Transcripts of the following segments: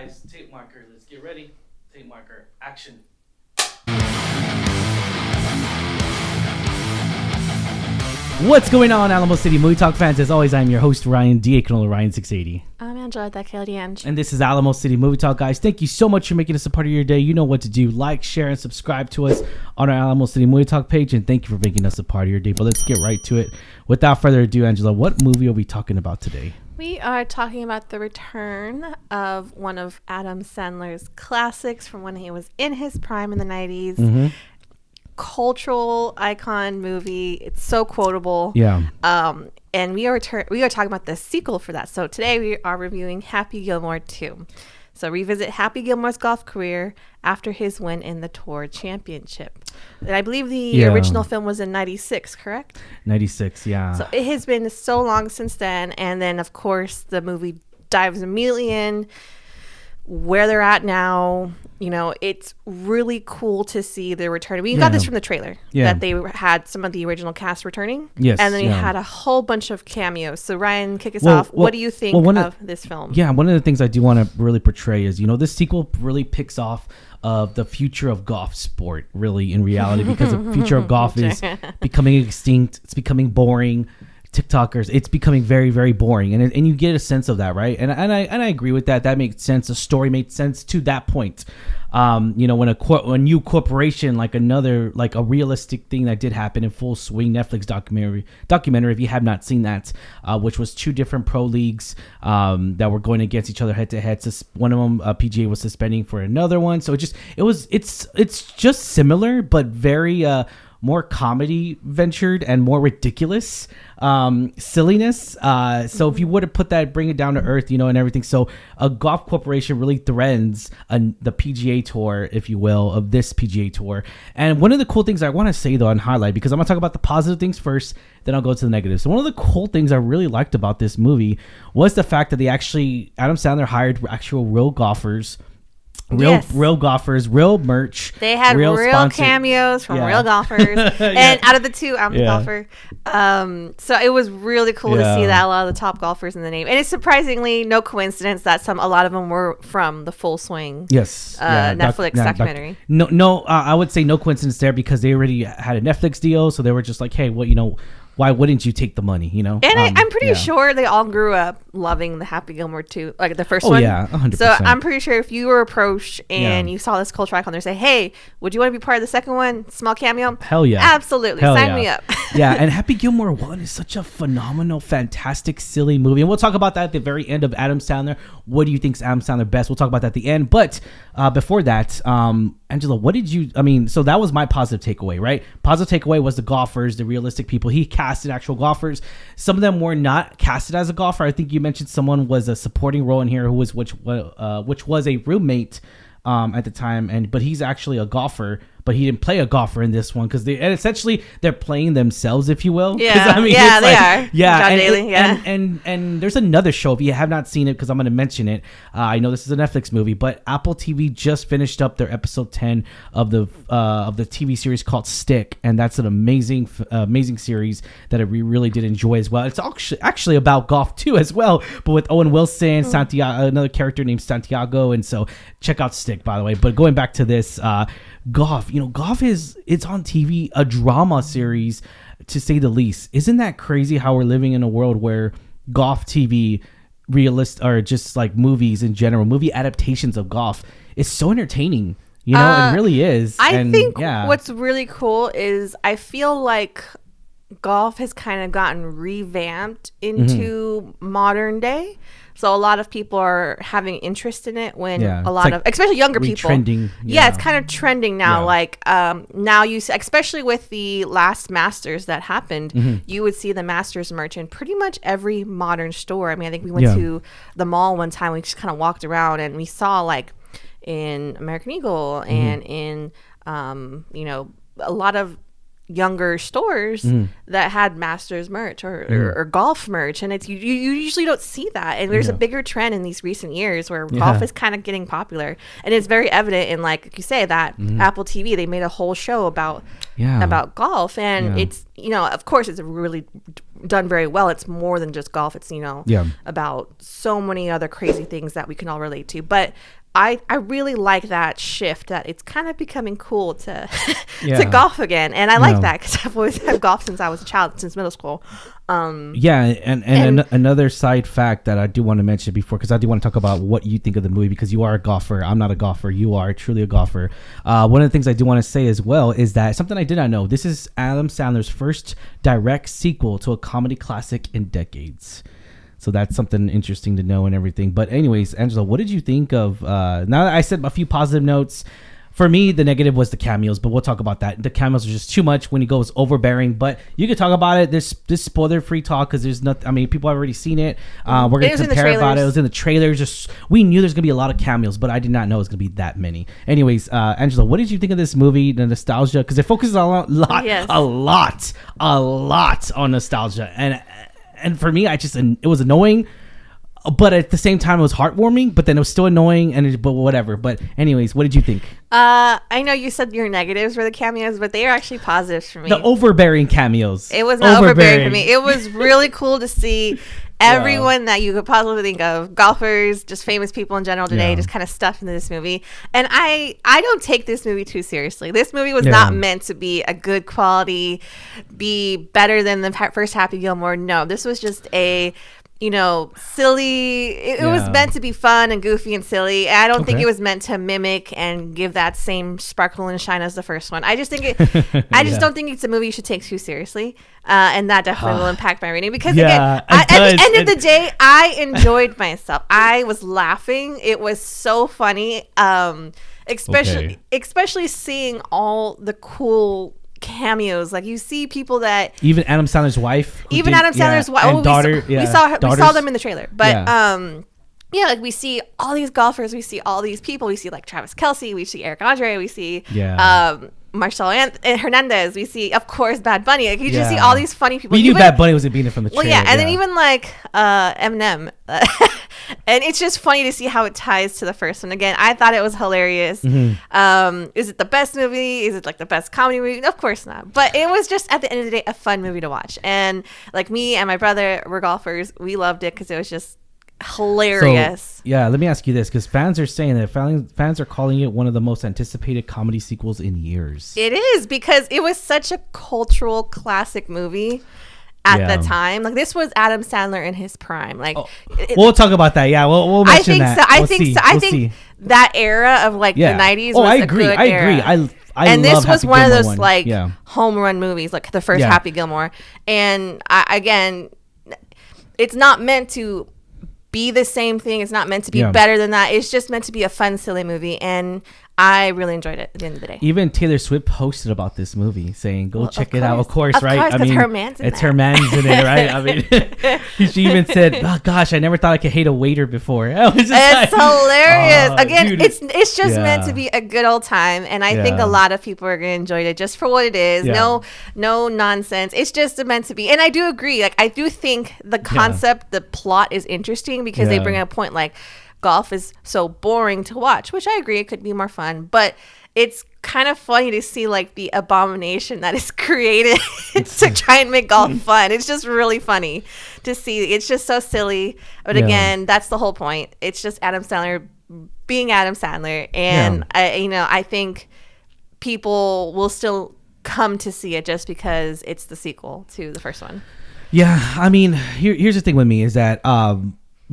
guys. Tape marker. Let's get ready. Tape marker. Action. What's going on, Alamo City Movie Talk fans? As always, I'm your host, Ryan Diaconal, Ryan680. I'm Angela, and this is Alamo City Movie Talk, guys. Thank you so much for making us a part of your day. You know what to do. Like, share, and subscribe to us on our Alamo City Movie Talk page, and thank you for making us a part of your day. But let's get right to it. Without further ado, Angela, what movie are we talking about today? We are talking about the return of one of Adam Sandler's classics from when he was in his prime in the 90s. Mm-hmm. Cultural icon movie. It's so quotable. Yeah. And we are talking about the sequel for that. So today we are reviewing Happy Gilmore 2. So revisit Happy Gilmore's golf career after his win in the Tour Championship. And I believe the original film was in 96, correct? 96, yeah. So it has been so long since then. And then, of course, the movie dives immediately in where they're at now. You know, it's really cool to see the return. We got this from the trailer that they had some of the original cast returning. Yes. And then you had a whole bunch of cameos. So Ryan, kick us off. What do you think of this film? Yeah, one of the things I do want to really portray is, you know, this sequel really picks off of the future of golf sport, really, in reality, because the future of golf is becoming extinct. It's becoming boring. TikTokers, it's becoming very, very boring, and you get a sense of that, right? And I agree with that. That makes sense. The story made sense to that point. You know, when a new corporation, like a realistic thing that did happen in full swing, Netflix documentary. If you have not seen that, which was two different pro leagues that were going against each other head to head. One of them, PGA was suspending for another one. So it's just similar, but very more comedy ventured and more ridiculous silliness. So if you were to bring it down to earth, you know, and everything. So a golf corporation really threatens the PGA Tour, if you will, of this PGA Tour. And one of the cool things I want to say, though, and highlight, because I'm going to talk about the positive things first, then I'll go to the negatives. So one of the cool things I really liked about this movie was the fact that Adam Sandler hired actual real golfers. Real golfers, real merch. They had real cameos from real golfers. And out of the two, I'm the golfer. So it was really cool to see that a lot of the top golfers in the name. And it's surprisingly no coincidence that a lot of them were from the Full Swing Netflix documentary. I would say no coincidence there, because they already had a Netflix deal. So they were just like, hey, well, you know, why wouldn't you take the money, you know? And I'm pretty sure they all grew up loving the Happy Gilmore 2, like the first one. Oh, yeah, 100%. So I'm pretty sure if you were approached and you saw this culture icon, they say, hey, would you want to be part of the second one? Small cameo? Hell yeah. Absolutely. Sign me up. Yeah, and Happy Gilmore 1 is such a phenomenal, fantastic, silly movie. And we'll talk about that at the very end of Adam Sandler. What do you think's Adam Sandler best? We'll talk about that at the end. But before that, Angela, so that was my positive takeaway, right? Positive takeaway was the golfers, the realistic people. He casted actual golfers. Some of them were not casted as a golfer. I think you mentioned someone was a supporting role in here which was a roommate at the time, but he's actually a golfer, but he didn't play a golfer in this one, because essentially they're playing themselves, if you will. They are. Yeah, John Daly, and there's another show, if you have not seen it, because I'm going to mention it. I know this is a Netflix movie, but Apple TV just finished up their episode 10 of the TV series called Stick, and that's an amazing series that we really did enjoy as well. It's actually about golf too, as well, but with Owen Wilson, Santiago, another character named Santiago, and so check out Stick, by the way. But going back to this, golf, you know, it's on TV, a drama series, to say the least. Isn't that crazy how we're living in a world where golf TV, or just like movies in general, movie adaptations of golf, is so entertaining? You know, it really is. I think what's really cool is I feel like golf has kind of gotten revamped into modern day. So a lot of people are having interest in it when a lot of, especially younger people. Trending. Yeah, it's kind of trending now. Yeah. Like now you see, especially with the last Masters that happened, you would see the Masters merch in pretty much every modern store. I mean, I think we went to the mall one time. We just kind of walked around and we saw like in American Eagle and in, you know, a lot of younger stores that had Masters merch or golf merch, and it's you usually don't see that, and there's a bigger trend in these recent years where golf is kind of getting popular, and it's very evident in, like you say, that Apple TV, they made a whole show about golf, and it's, you know, of course it's a really done very well. It's more than just golf. It's, about so many other crazy things that we can all relate to. But I really like that shift, that it's kind of becoming cool to to golf again. And I like that because I've always had golf since I was a child, since middle school. And another side fact that I do want to mention before, because I do want to talk about what you think of the movie, because you are a golfer. I'm not a golfer. You are truly a golfer. One of the things I do want to say as well is that something I did not know. This is Adam Sandler's first direct sequel to a comedy classic in decades. So that's something interesting to know and everything. But anyways, Angela, what did you think of, now that I said a few positive notes, for me, the negative was the cameos, but we'll talk about that. The cameos are just too much when he goes overbearing, but you could talk about it. This spoiler-free talk, because there's nothing, I mean, people have already seen it. We're going to compare about it. It was in the trailers. Just, we knew there's going to be a lot of cameos, but I did not know it was going to be that many. Anyways, Angela, what did you think of this movie, the nostalgia? Because it focuses a lot on nostalgia. And for me, it was annoying, but at the same time, it was heartwarming. But then it was still annoying, but whatever. But anyways, what did you think? I know you said your negatives were the cameos, but they are actually positives for me. The overbearing cameos. It was not overbearing for me. It was really cool to see everyone that you could possibly think of, golfers, just famous people in general today, just kind of stuffed into this movie. And I don't take this movie too seriously. This movie was not meant to be a good quality, be better than the first Happy Gilmore. No, this was just a silly. It was meant to be fun and goofy and silly. I don't think it was meant to mimic and give that same sparkle and shine as the first one. I just think I just don't think it's a movie you should take too seriously. And that definitely will impact my rating, because again, at the end of the day, I enjoyed myself. I was laughing. It was so funny. Especially seeing all the cool cameos. Like, you see people that even Adam Sandler's wife, and daughter, we saw them in the trailer, but like, we see all these golfers, we see all these people, we see like Travis Kelce, we see Eric Andre, we see Marcel Hernandez, we see, of course, Bad Bunny. Like, you just see all these funny people. We knew Bad Bunny was being it from the trailer. And then even like Eminem. And it's just funny to see how it ties to the first one. Again, I thought it was hilarious. Is it the best movie? Is it like the best comedy movie? Of course not. But it was just, at the end of the day, a fun movie to watch. And like, me and my brother were golfers. We loved it because it was just hilarious. So, let me ask you this, because fans are saying that fans are calling it one of the most anticipated comedy sequels in years. It is, because it was such a cultural classic movie at the time. Like, this was Adam Sandler in his prime. Like, we'll talk about that. We'll mention that. I think that era of like the 90s was a good era. I agree. And this was one of those like home run movies, like the first Happy Gilmore. And again, it's not meant to be the same thing. It's not meant to be better than that. It's just meant to be a fun, silly movie. And I really enjoyed it at the end of the day. Even Taylor Swift posted about this movie, saying, "Go check it out." Of course, right? I mean, her man's in her man's in it, right? I mean, she even said, "Oh gosh, I never thought I could hate a waiter before." It's hilarious. Again, dude, it's just meant to be a good old time, and I think a lot of people are gonna enjoy it just for what it is. No nonsense. It's just meant to be. And I do agree. Like, I do think the concept, the plot is interesting, because they bring up a point like, golf is so boring to watch, which I agree, it could be more fun, but it's kind of funny to see like the abomination that is created to try and make golf fun. It's just really funny to see. It's just so silly, but again, that's the whole point. It's just Adam Sandler being Adam Sandler, and I think people will still come to see it just because it's the sequel to the first one. I mean, here's the thing with me is that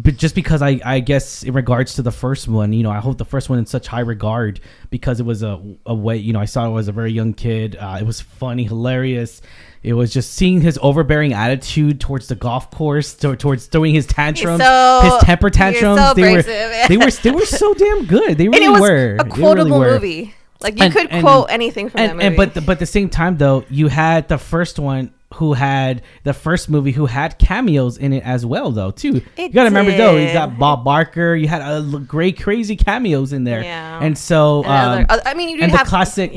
but just because I guess in regards to the first one, I hold the first one in such high regard, because it was a way, I saw it as a very young kid. It was funny, hilarious. It was just seeing his overbearing attitude towards the golf course, towards throwing his tantrums, his temper tantrums. So they were so damn good. They really were. A quotable movie. Like, you could quote anything from that movie. But at the same time, though, you had the first one who had the first movie who had cameos in it as well, though, too. You gotta remember, though, you got Bob Barker. You had a great crazy cameos in there. And so I mean, you and the classic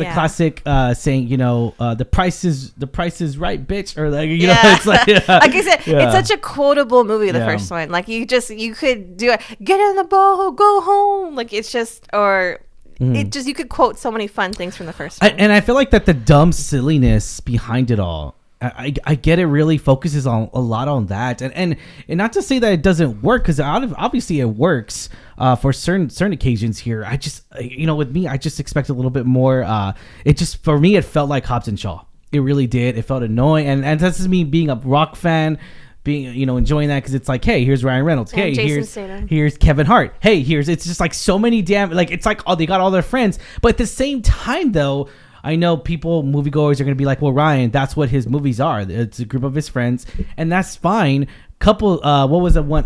saying, the price is right, bitch, or like, it's like, like I said, it's such a quotable movie, the first one. Like, you could do it, get in the boat, go home. Like, it's just, or it just, you could quote so many fun things from the first one. And I feel like that the dumb silliness behind it all I get it really focuses on a lot on that, and not to say that it doesn't work, because obviously it works for certain occasions here. I just, with me, I just expect a little bit more. It just, for me, it felt like Hobbs and Shaw. It really did. It felt annoying, and that's just me being a rock fan, being enjoying that, because it's like, hey, here's Ryan Reynolds, hey, here's Kevin Hart, hey, it's just like so many it's like, oh, they got all their friends, but at the same time though, I know moviegoers are going to be like, well, Ryan, that's what his movies are. It's a group of his friends, and that's fine. What was the one?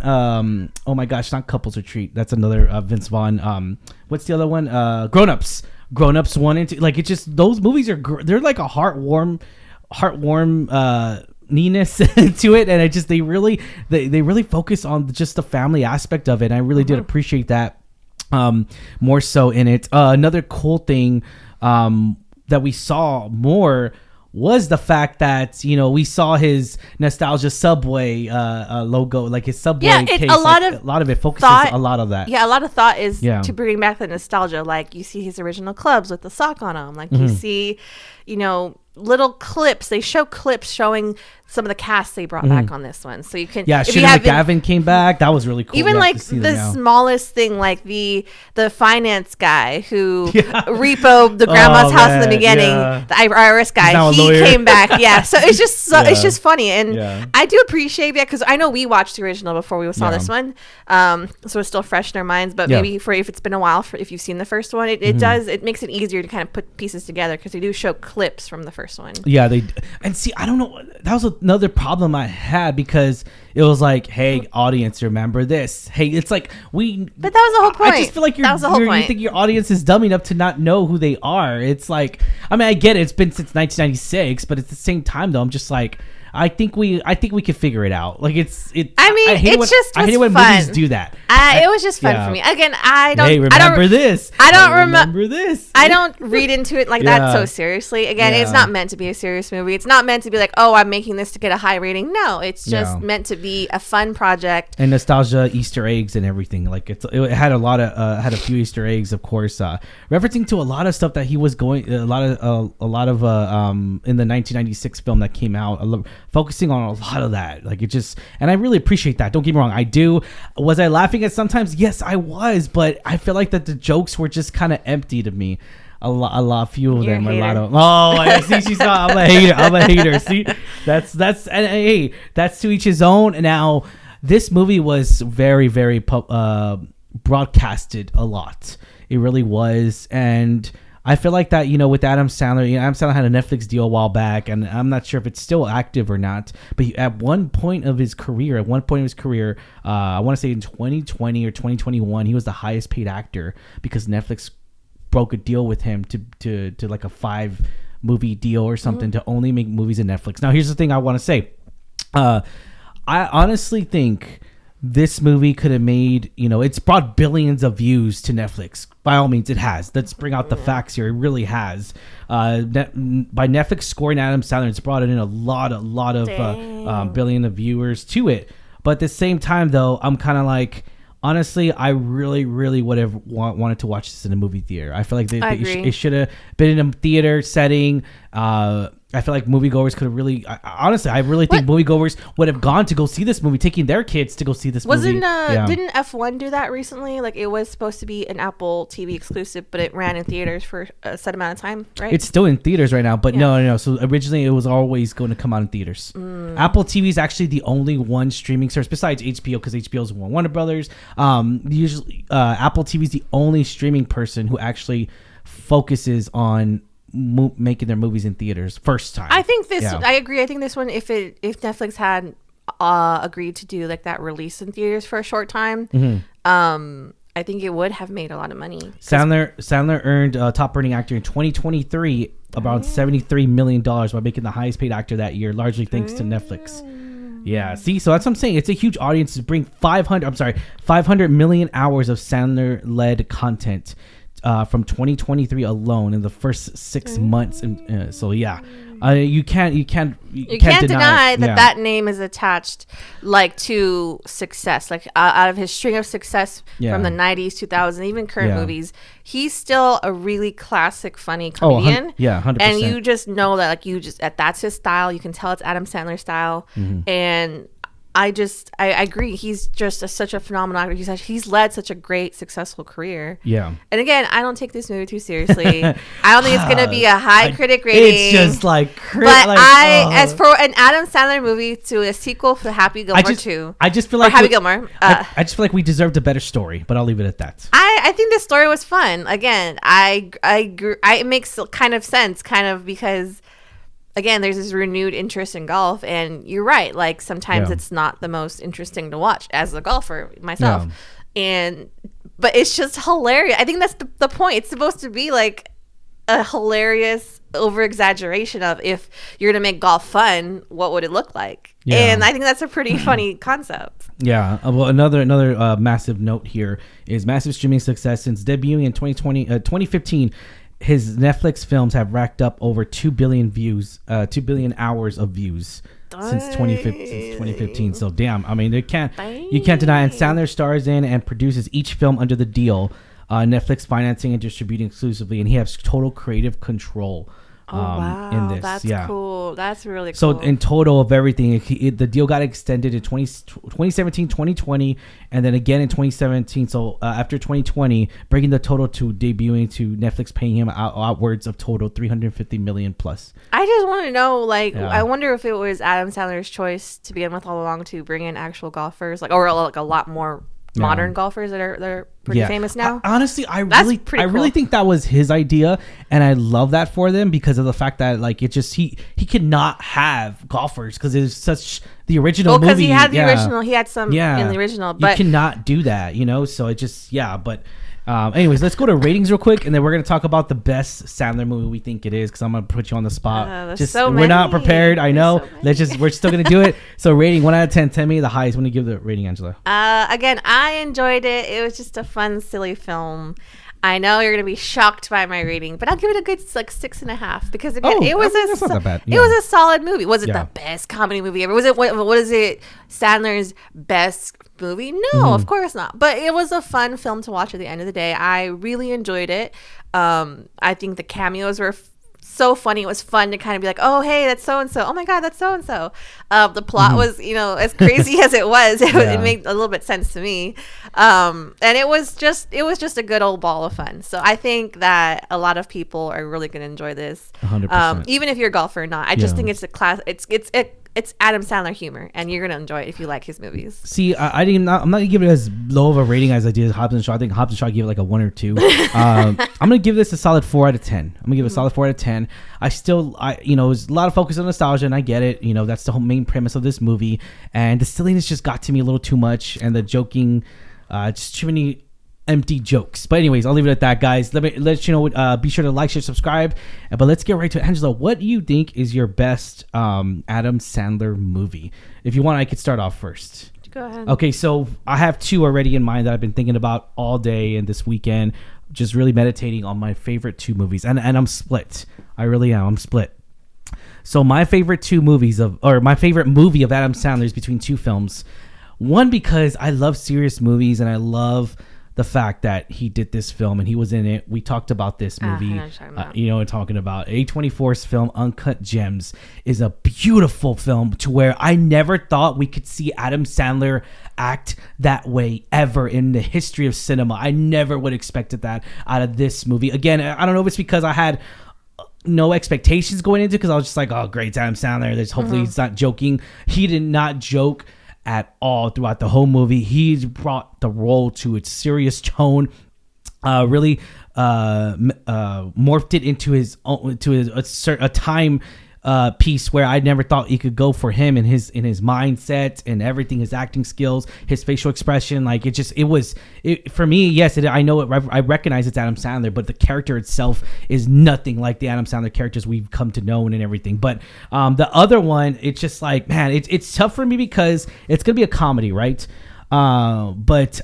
Oh my gosh, not Couples Retreat. That's another Vince Vaughn. What's the other one? Grown Ups 1 and 2. Like, it's just, those movies they're like a heartwarm neatness to it, and it just, they really focus on just the family aspect of it. And I really did appreciate that more so in it. Another cool thing that we saw more was the fact that we saw his nostalgia Subway logo, like his Subway case. A lot of it focuses a lot of that. Yeah, a lot of thought is to bring back the nostalgia. Like, you see his original clubs with the sock on them. Like, you see, little clips. They show clips showing some of the cast they brought back on this one, so you can. Yeah, Shooter McGavin came back. That was really cool. Even like the smallest thing, like the finance guy who repoed the grandma's house in the beginning, the IRS guy, he came back. Yeah, so it's just it's just funny, and I do appreciate that, because I know we watched the original before we saw this one, so it's still fresh in our minds. But maybe if it's been a while, if you've seen the first one, it makes it easier to kind of put pieces together, because they do show clips from the first one. Yeah, and see, I don't know, that was another problem I had, because it was like, hey, audience, remember this. Hey, it's like but that was the whole point. I just feel like you think your audience is dumb enough to not know who they are. It's like, I mean, I get it, it's been since 1996, but at the same time though, I'm just like, I think we could figure it out. Like, I hate when movies do that. It was just fun for me. Again, I don't remember this. I don't read into it like that so seriously. Again, it's not meant to be a serious movie. It's not meant to be like, oh, I'm making this to get a high rating. No, it's just meant to be a fun project. And nostalgia, Easter eggs, and everything. Like, it had a lot of had a few Easter eggs, of course, referencing to a lot of stuff that he was going a lot of in the 1996 film that came out. Focusing on a lot of that, like, it just, and I really appreciate that. Don't get me wrong, I do. Was I laughing at sometimes? Yes, I was, but I feel like that the jokes were just kind of empty to me. Few of them. A lot of. Oh, I see. She's not. I'm a hater. See, that's and hey, that's to each his own. Now, this movie was very, very broadcasted a lot. It really was, and I feel like that, with Adam Sandler, Adam Sandler had a Netflix deal a while back, and I'm not sure if it's still active or not, but at one point of his career, I want to say in 2020 or 2021, he was the highest paid actor, because Netflix broke a deal with him to like a 5-movie deal or something to only make movies in Netflix. Now, here's the thing I want to say. I honestly think this movie could have made, it's brought billions of views to Netflix. By all means, it has. Let's bring out the facts here. It really has. By Netflix scoring Adam Sandler, it's brought in a lot of billion of viewers to it. But at the same time, though, I'm kind of like, honestly, I really, really would have wanted to watch this in a movie theater. I feel like it should have been in a theater setting. I feel like moviegoers could have really, honestly, I really think moviegoers would have gone to go see this movie, taking their kids to go see this movie. Didn't F1 do that recently? Like, it was supposed to be an Apple TV exclusive, but it ran in theaters for a set amount of time, right? It's still in theaters right now, but no. So originally it was always going to come out in theaters. Apple TV is actually the only one streaming service besides HBO, because HBO is Warner Brothers. Usually Apple TV is the only streaming person who actually focuses on making their movies in theaters first time. I think I agree. I think this one, if Netflix had agreed to do like that release in theaters for a short time, I think it would have made a lot of money. Sandler earned top earning actor in 2023 about $73 million by making the highest paid actor that year, largely thanks to Netflix. Yeah, see, so that's what I'm saying. It's a huge audience to bring 500 million hours of Sandler-led content from 2023 alone in the first 6 months. And so yeah, you can't deny that name is attached like to success, like out of his string of success from the 90s, 2000s, even current movies. He's still a really classic, funny comedian. 100%. And you just know that, like, that's his style. You can tell it's Adam Sandler style. And I agree. He's just such a phenomenal actor. He's led such a great, successful career. Yeah. And again, I don't take this movie too seriously. I don't think it's going to be a high critic rating. It's just like... as for an Adam Sandler movie to a sequel for Happy Gilmore 2... I just feel like... Happy Gilmore. I just feel like we deserved a better story, but I'll leave it at that. I think the story was fun. Again, it makes kind of sense, because... Again, there's this renewed interest in golf, and you're right. Like, sometimes it's not the most interesting to watch as a golfer myself, but it's just hilarious. I think that's the point. It's supposed to be like a hilarious over exaggeration of, if you're gonna make golf fun, what would it look like? And I think that's a pretty funny concept. Well, another massive note here is massive streaming success since debuting in 2015. His Netflix films have racked up over 2 billion views, 2 billion hours of views since 2015. So damn, I mean, you can't deny. And Sandler stars in and produces each film under the deal, Netflix financing and distributing exclusively, and he has total creative control. Wow, in this. That's cool. That's really cool. So in total of everything, the deal got extended in 2017, 2020, and then again in 2017. So after 2020, bringing the total to debuting to Netflix paying him outwards of total $350 million plus. I just want to know, I wonder if it was Adam Sandler's choice to begin with all along to bring in actual golfers, or a lot more modern golfers that are pretty famous now. Honestly, I really think that was his idea, and I love that for them because of the fact that he could not have golfers because it's such the original movie. Because he had the original, he had some in the original, but you cannot do that, So it just but. Anyways, let's go to ratings real quick, and then we're gonna talk about the best Sandler movie we think it is, because I'm gonna put you on the spot. We're not prepared. I know. We're still gonna do it. So rating 1 out of 10. Tell me the highest. When you give the rating, Angela? Again, I enjoyed it. It was just a fun, silly film. I know you're gonna be shocked by my rating, but I'll give it a good 6.5 because again, it was not that bad. It was a solid movie. Was it the best comedy movie ever? Was it what is it? Sandler's best movie? No, of course not. But it was a fun film to watch at the end of the day. I really enjoyed it. I think the cameos were so funny. It was fun to kind of be like, oh, hey, that's so and so. Oh my God, that's so and so. The plot was, as crazy as it was, it made a little bit sense to me. And it was just a good old ball of fun. So I think that a lot of people are really going to enjoy this, 100%. Even if you're a golfer or not. I just think it's a class. It's Adam Sandler humor, and you're gonna enjoy it if you like his movies. See, I'm not gonna give it as low of a rating as I did Hobbs and Shaw. I think Hobbs and Shaw gave it like a 1 or 2. I'm gonna give this a solid 4 out of 10. I'm gonna give it a solid 4 out of 10. There's a lot of focus on nostalgia, and I get it. That's the whole main premise of this movie, and the silliness just got to me a little too much, and the joking, just too many empty jokes. But anyways, I'll leave it at that, guys. Let you know. Be sure to like, share, subscribe. But let's get right to it. Angela, what do you think is your best Adam Sandler movie? If you want, I could start off first. Go ahead. Okay, so I have 2 already in mind that I've been thinking about all day and this weekend, just really meditating on my favorite 2 movies. And I'm split. I really am. I'm split. So my favorite 2 movies my favorite movie of Adam Sandler is between 2 films. One, because I love serious movies and I love the fact that he did this film and he was in it. We talked about this movie, talking about A24's film Uncut Gems is a beautiful film to where I never thought we could see Adam Sandler act that way ever in the history of cinema. I never would have expected that out of this movie. Again, I don't know if it's because I had no expectations going into it, because I was just like, oh, great, Adam Sandler. Hopefully he's not joking. He did not joke at all throughout the whole movie. He brought the role to its serious tone, really morphed it into a time piece where I never thought he could go for him in his mindset and everything, his acting skills, his facial expression. Like for me, yes, I know it. I recognize it's Adam Sandler, but the character itself is nothing like the Adam Sandler characters we've come to know and everything. But the other one, it's just like, man, it's tough for me because it's gonna be a comedy, right? But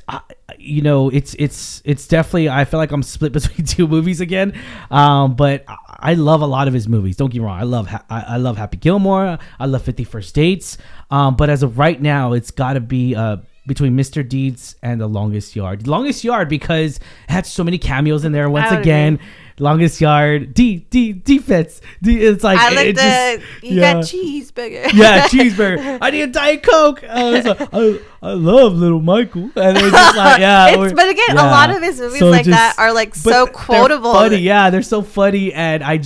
it's definitely, I feel like I'm split between two movies again. But I love a lot of his movies. Don't get me wrong. I love Happy Gilmore. I love 51st Dates. But as of right now, it's got to be between Mr. Deeds and The Longest Yard. The Longest Yard because it had so many cameos in there. Once again, Longest Yard, defense. It's like I like got cheeseburger. Yeah, cheeseburger. I need a Diet Coke. I love Little Michael. And it's just like, but again, a lot of his movies that are like so quotable. They're funny. Yeah, they're so funny, and I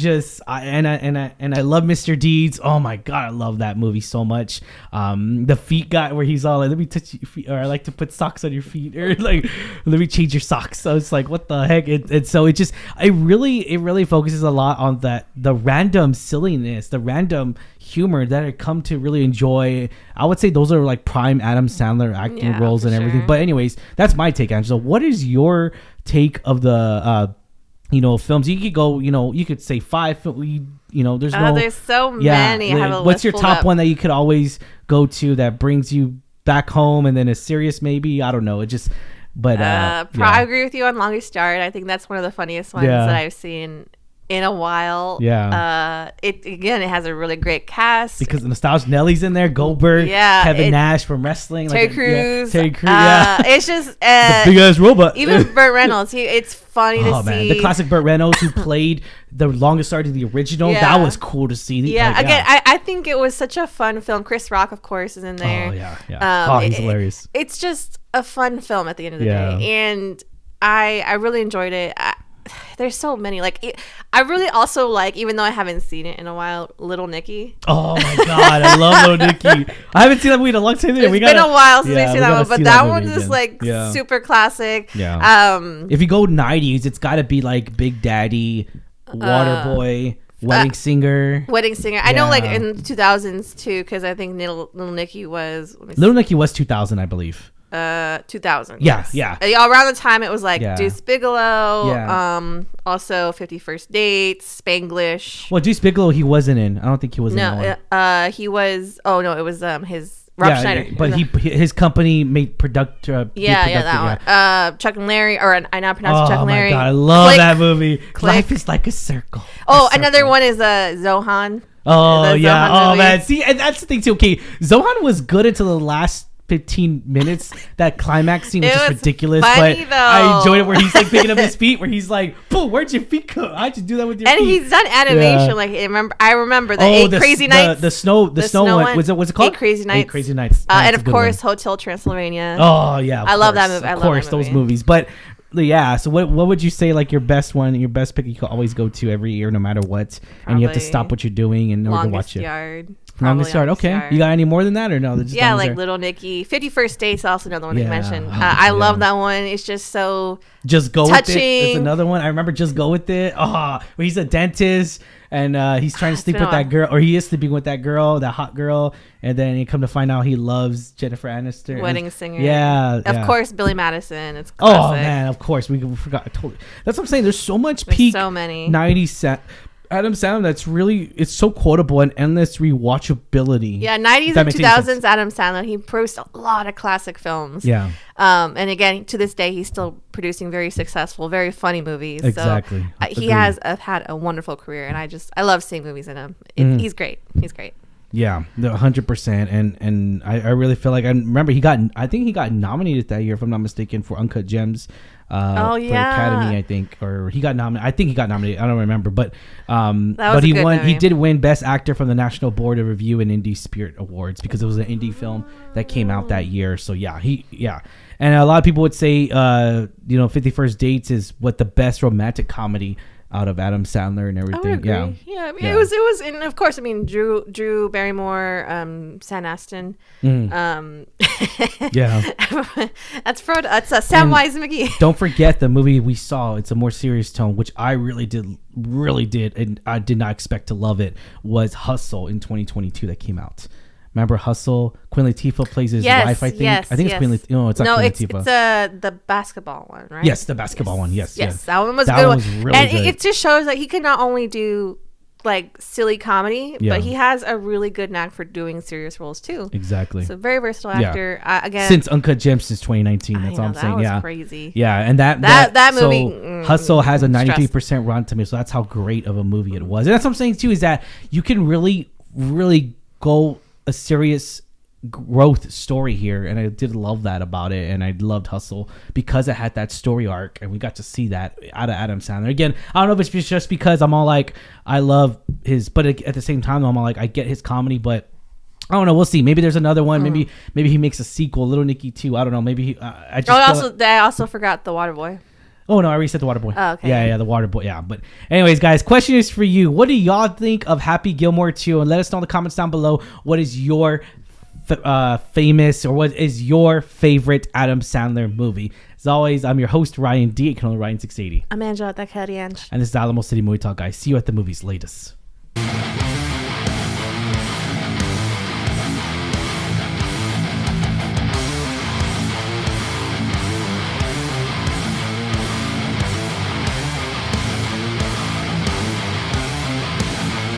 love Mr. Deeds. Oh my god, I love that movie so much. The feet guy where he's all like, let me touch your feet, or I like to put socks on your feet, or like, let me change your socks. So it's like, what the heck? And so it really focuses a lot on the random silliness, the random humor that I come to really enjoy. I would say those are like prime Adam Sandler acting roles and everything. Sure. But anyways, that's my take, Angela. What is your take of the films? You could go, you could say 5. There's so many. I have a what's list your top up. one that you could always go to that brings you back home and then is serious? Maybe, I don't know. It just. But I agree with you on Longest Yard. I think that's one of the funniest ones that I've seen in a while. It has a really great cast because the nostalgia. Nellie's in there, Goldberg, Kevin Nash from wrestling, Terry Crews. It's just the big ass robot. Even Burt Reynolds. It's funny to see the classic Burt Reynolds who played the Longest Yard in the original. That was cool to see. I think it was such a fun film. Chris Rock, of course, is in there. He's hilarious. It's just a fun film at the end of the day, and I really enjoyed it. There's so many. I really also like, even though I haven't seen it in a while, Little Nicky. Oh my god, I love Little Nicky. I haven't seen that movie in a long time. It's been a while since we've seen that one, but that one is super classic. If you go 90s, it's got to be like Big Daddy, Waterboy, Wedding Singer. I know, in the 2000s too, because I think Little Nicky was. Little Nicky was 2000, I believe. 2000. Yeah. Around the time it was Deuce Bigelow, also 51st Dates, Spanglish. Well, Deuce Bigelow he wasn't in. I don't think he was in that one. He was. Oh no, it was his Rob Schneider. But his company made that one. Chuck and Larry, or I now pronounce Chuck and Larry. Oh my god, I love that movie. Life is like a circle. Another one is Zohan. Zohan man, see, and that's the thing too. Okay, Zohan was good until the last 15 minutes. That climax scene was just ridiculous, but though. I enjoyed it where he's picking up his feet, where he's like, "Boo, where'd your feet go? How'd you do that with your feet?" And he's done animation. I remember the 8 Crazy Nights. The snow one. What's it called? 8 Crazy Nights. 8 Crazy Nights. And of course, Hotel Transylvania. Oh yeah, I love that movie. Of course, those movies. But so what would you say your best one, your best pick you could always go to every year no matter what, and you have to stop what you're doing in order to watch it? Longest Yard. Okay. Yard. You got any more than that or no? Little Nicky. 51st Dates, also another one that you mentioned. I love that one. It's just so Just Go touching. With It. It's another one. I remember Just Go With It. Where he's a dentist and he's trying to sleep with that girl, or he is sleeping with that girl, that hot girl, and then you come to find out he loves Jennifer Aniston. Wedding Singer. Yeah. Of course, Billy Madison. It's classic. Oh man, of course. We forgot. Totally. That's what I'm saying. There's so much peak. So many 90s Adam Sandler that's really, it's so quotable and endless rewatchability. 90s and 2000s Adam Sandler, he produced a lot of classic films. And again, to this day he's still producing very successful, very funny movies. Exactly. So he has had a wonderful career, and I love seeing movies in him. He's great. 100%. And I really feel like, I remember I think he got nominated that year, if I'm not mistaken, for Uncut Gems. For Academy, I think, or he got nominated. I think he got nominated. I don't remember, but he won. He did win Best Actor from the National Board of Review and Indie Spirit Awards because it was an indie film that came out that year. So and a lot of people would say 51st Dates is the best romantic comedy out of Adam Sandler and everything. I would agree. It was, and of course, Drew Barrymore, Sam Astin. That's Sam Wise McGee. Don't forget the movie we saw. It's a more serious tone, which I really did, and I did not expect to love it. Was Hustle in 2022 that came out. Remember Hustle? Queen Latifah plays his wife, I think. Yes, I think it's Queen Latifah. No, it's not Queen Latifah. It's the basketball one, right? Yes, the basketball one. Yes. That one was a good one. Really good. It just shows that he could not only do like silly comedy, but he has a really good knack for doing serious roles too. Exactly. So very versatile actor. Again, since Uncut Gems since 2019. That's all I'm saying. That was crazy. Yeah, and that movie. So Hustle has a 93% Rotten Tomatoes. So that's how great of a movie it was. And that's what I'm saying too, is that you can really, really go a serious growth story here, and I did love that about it, and I loved Hustle because it had that story arc, and we got to see that out of Adam Sandler. Again, I don't know if it's just because I'm all like, I love his, but at the same time I'm all like, I get his comedy, but I don't know. We'll see. Maybe there's another one. Maybe he makes a sequel, Little Nicky 2. I don't know. Maybe I also forgot The Waterboy. Oh no, I already said The Waterboy. Oh, okay. Yeah, The Waterboy. Yeah, but anyways, guys, question is for you. What do y'all think of Happy Gilmore 2? And let us know in the comments down below. What is your famous, or what is your favorite Adam Sandler movie? As always, I'm your host, Ryan D. You can only Ryan 680. I'm Angela Takarianj. And this is Alamo City Movie Talk, guys. See you at the movies. Latest.